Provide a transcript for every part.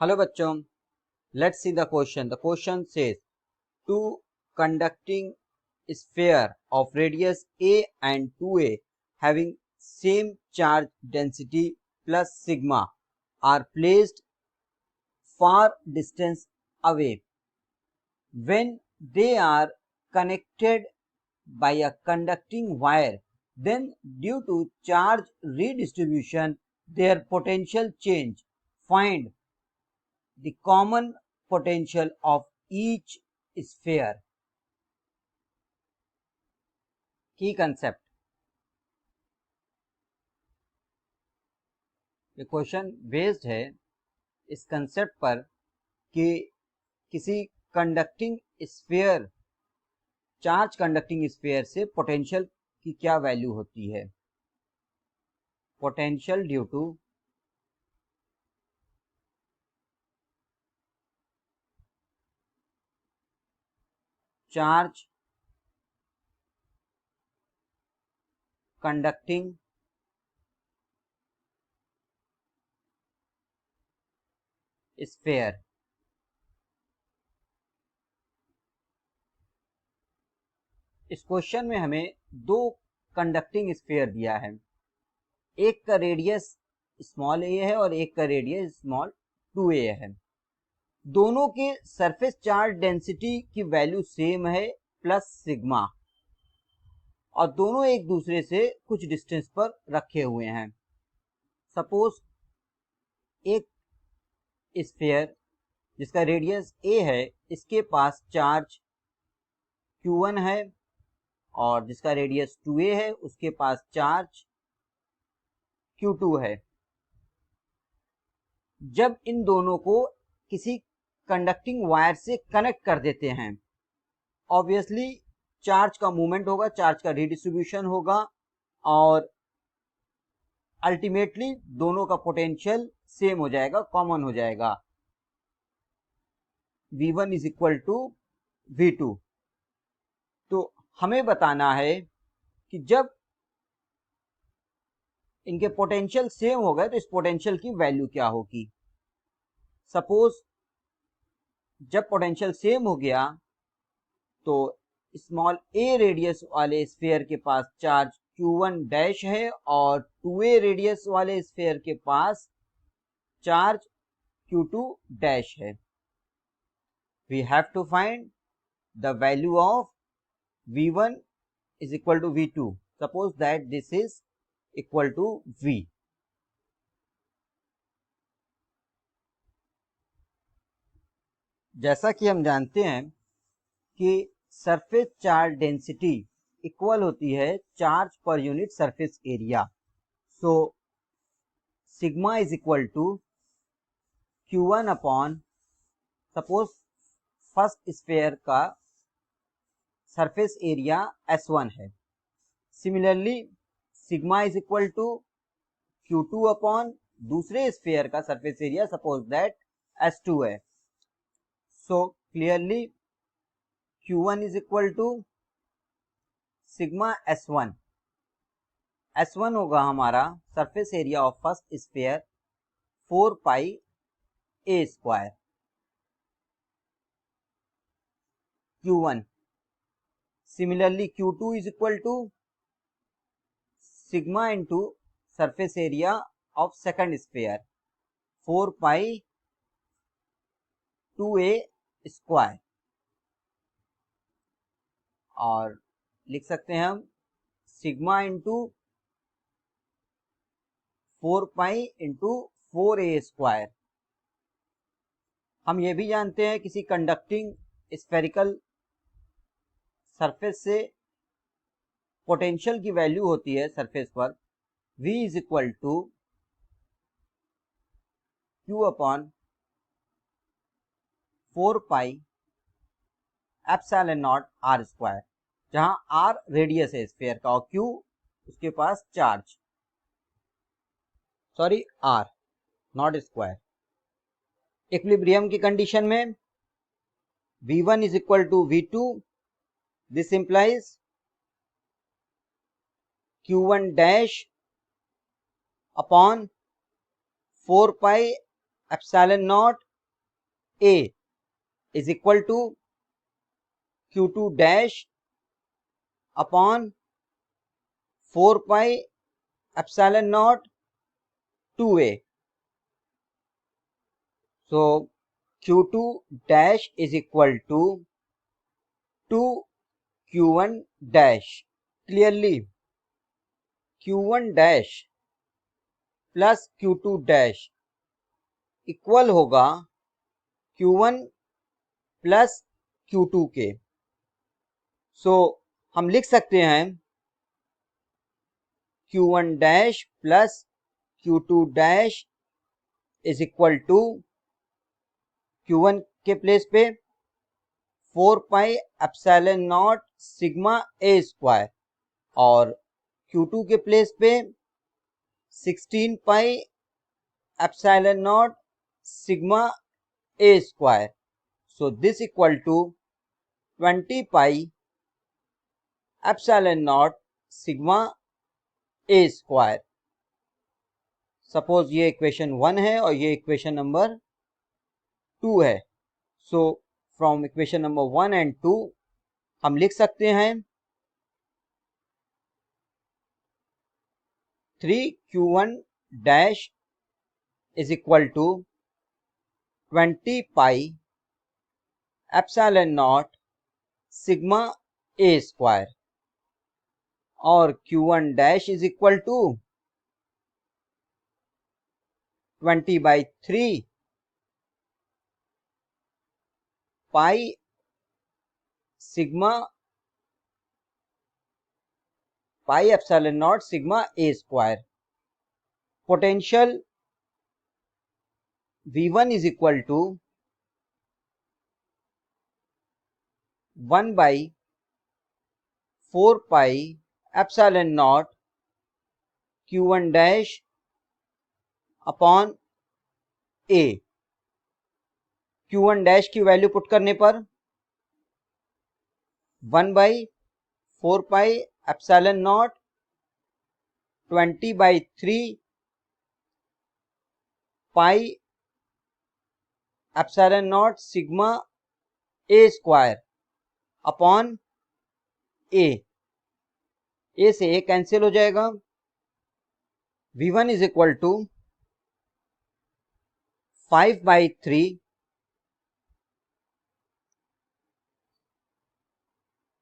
Hello बच्चों, let's see the question. The question says to conducting sphere of radius a and 2a having same charge density plus sigma are placed far distance away. When they are connected by a conducting wire, then due to charge redistribution their potential change. Find the common potential of each sphere. की concept. ये question based है इस concept पर कि किसी conducting sphere, charge conducting sphere से potential की क्या वैल्यू होती है. Potential due to charge conducting sphere. इस क्वेश्चन में हमें दो कंडक्टिंग स्फीयर दिया है. एक का रेडियस स्मॉल ए है और एक का रेडियस स्मॉल 2a है. दोनों के सरफेस चार्ज डेंसिटी की वैल्यू सेम है प्लस सिग्मा, और दोनों एक दूसरे से कुछ डिस्टेंस पर रखे हुए हैं. सपोज एक स्फीयर जिसका रेडियस a है, इसके पास चार्ज q1 है, और जिसका रेडियस 2a है उसके पास चार्ज q2 है. जब इन दोनों को किसी कंडक्टिंग वायर से कनेक्ट कर देते हैं, ऑब्वियसली चार्ज का मूवमेंट होगा, चार्ज का रिडिस्ट्रीब्यूशन होगा, और अल्टीमेटली दोनों का पोटेंशियल सेम हो जाएगा, कॉमन हो जाएगा. v1 is equal to v2. तो हमें बताना है कि जब इनके पोटेंशियल सेम हो गए तो इस पोटेंशियल की वैल्यू क्या होगी. सपोज जब पोटेंशियल सेम हो गया तो स्मॉल ए रेडियस वाले स्फीयर के पास चार्ज q1 डैश है और 2a रेडियस वाले स्फीयर के पास चार्ज q2 डैश है. We have to find the value of v1 is equal to v2. Suppose that this is equal to v. जैसा कि हम जानते हैं कि सरफेस चार्ज डेंसिटी इक्वल होती है चार्ज पर unit surface area. So sigma is equal to q1 upon, suppose first sphere का सरफेस एरिया S1 है. Similarly sigma is equal to q2 upon दूसरे स्फीयर का surface area, suppose that S2 है. So clearly q1 is equal to sigma S1. S1 होगा हमारा surface area of first sphere 4 pi a square q1. Similarly q2 is equal to sigma into surface area of second sphere 4 pi 2a square, और लिख सकते हैं हम sigma into 4 pi into 4a square. हम ये भी जानते हैं किसी कंडक्टिंग स्फेरिकल सरफेस से पोटेंशियल की वैल्यू होती है सरफेस पर v is equal to q upon 4 pi epsilon naught r square, जहां r रेडियस है स्फीयर का और q उसके पास charge, sorry r naught square. Equilibrium की कंडीशन में v1 is equal to v2. This implies q1 dash upon 4 pi epsilon not A is equal to Q2 dash upon 4 pi epsilon naught 2A. So Q2 dash is equal to 2 Q1 dash. Clearly Q1 dash plus Q2 dash equal होगा Q1 plus Q2 के। सो हम लिख सकते हैं Q1 dash plus Q2 dash is equal to Q1 के place पे 4 pi epsilon naught sigma a square और Q2 के प्लेस पे 16 pi epsilon naught sigma a square. So this equal to 20 pi epsilon naught sigma a square. Suppose ये equation 1 है और ये equation number 2 है. So from equation number 1 and 2 हम लिख सकते हैं 3q1 dash is equal to 20 pi epsilon naught sigma a square और q1 dash is equal to 20 by 3 pi sigma pi epsilon naught sigma a square. Potential V1 is equal to 1 by 4 pi epsilon naught q1 dash upon a. q1 dash की value put करने पर 1 by 4 pi epsilon naught 20 by 3 pi epsilon naught sigma a square upon a से a cancel हो जाएगा. V1 is equal to 5 by 3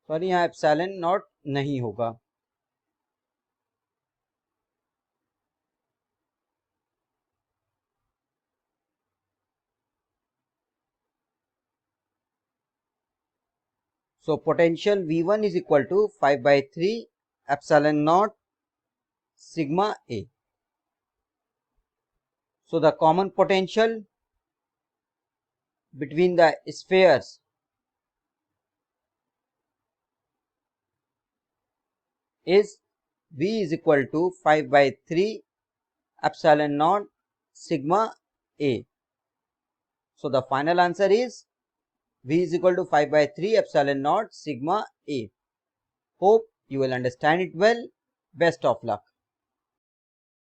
sorry यहाँ epsilon naught नहीं होगा. So potential V1 is equal to 5 by 3 epsilon naught sigma A. So the common potential between the spheres is V is equal to 5 by 3 epsilon naught sigma A. So the final answer is V is equal to 5 by 3 epsilon naught sigma A. Hope you will understand it well. Best of luck.